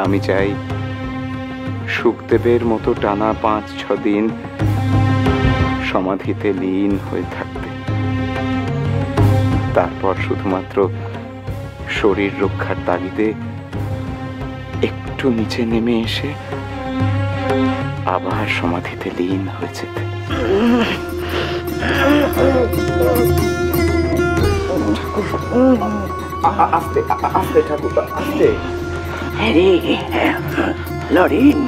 আমি চাই সুখদেবের মতো টানা 5-6 দিন সমাধিতে লীন হয়ে থাকতে, তারপর শুধুমাত্র শরীর রক্ষার তাগিদে একটু নিচে নেমে এসে আবার সমাধিতে লীন হয়ে যেতে। আস্তে আস্তে ঠাকুর, আস্তে। লরেন,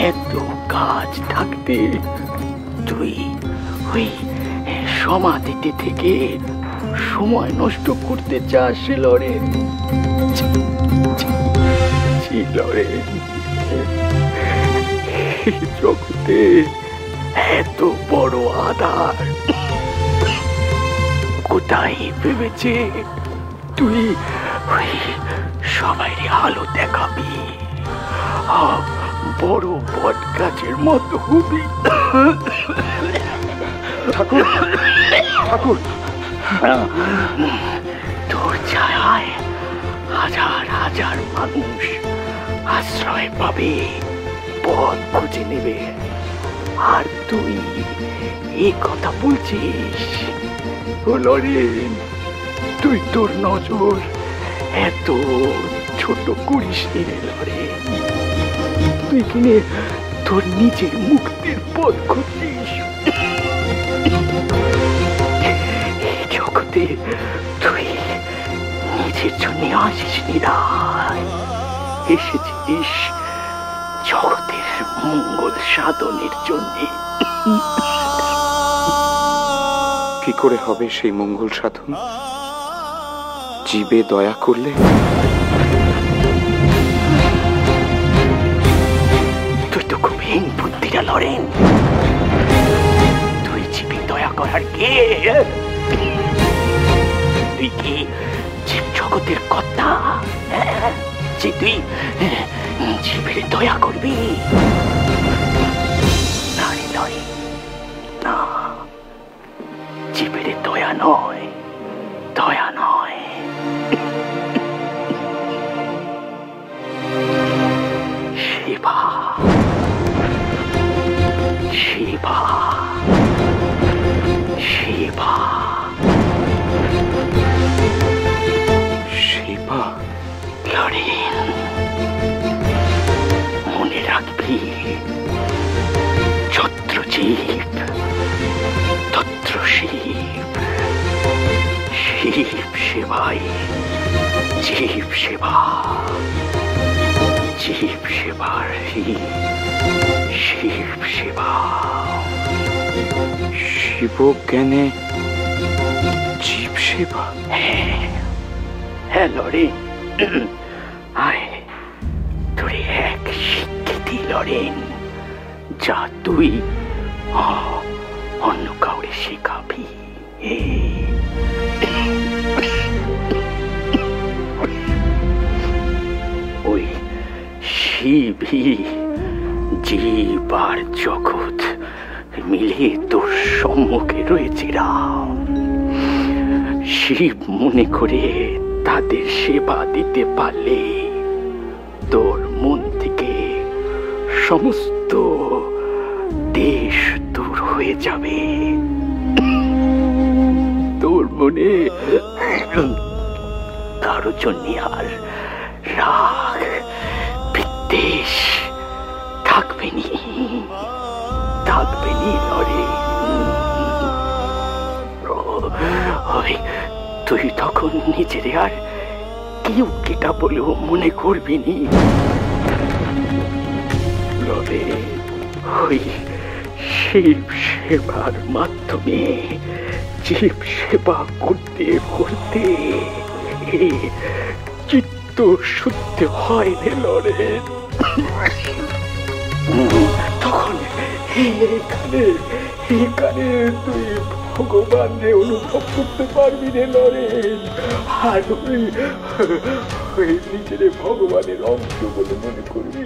এত কাজ থাকতে তুই ওই সমাধিতে থেকে সময় নষ্ট করতে চাস লরেন? লরেন, জগতে এত বড় আধার কোথায় ভেবেছে তুই ওই সবাই আলো দেখাবি, বড় বট গাছের মতো হবি? ঠাকুর, ঠাকুর, তোর ছায়ায় হাজার হাজার মানুষ আশ্রয় পাবে, পথ খুঁজে নেবে, আর তুই এই কথা বলছিস? লরেন, তুই তোর নজর এত ছোট করিস নি লরেন। তুই কিনে তোর নিজের মুক্তির পথ খুঁজছিস। এই জগতে তুই নিজের জন্য আসিস নি, এসেছিস জগতের মঙ্গল সাধনের জন্য। কি করে হবে সেই মঙ্গল সাধন? জীবে দয়া করলে? তুই তো খুব হীন বুদ্ধিটা লরেন। তুই জীবে দয়া করার কে? তুই কি জীব জগতের কর্তা যে তুই জীবের দয়া করবি? না রে নয়, না, জীবের দয়া নয়, দয়া নয়। সেবা, সেবা, সেবা, সেবা। লরেন, মনে রাখবি, যত্র জীব তত্র শিব। শিব সেবাই জীব সেবা, জীব সেবার শিব সেবা। শিব জ্ঞানে জীব সেবা? হ্যাঁ লরেন, আয় তোরে এক শিক্ষিতি লরেন, যা তুই অন্য কাউরে শেখাবি। ওই শিবই জীব আর জগৎ মিলে তোর সম্মুখে রয়েছে রাম। শিব মনে করে তাদের সেবা দিতে পারলে তোর মন থেকে সমস্ত দেশ দূর হয়ে যাবে। তোর মনে কারো জন্য আর রাগ বিদ্বেষ থাকবে নি, থাকবে নি লরে। তুই তখন নিজের আর কেউ কেটা বলেও মনে করবি নি লরে। ওই শিব সেবার মাধ্যমে জীব সেবা করতে করতে চিত্ত শুদ্ধ হয় রে লরে। তখন এখানে তুই ভগবানকে অনুভব করতে পারবি রে লরে। আর ওই নিজের ভগবানের অংশ বলে মনে করবি।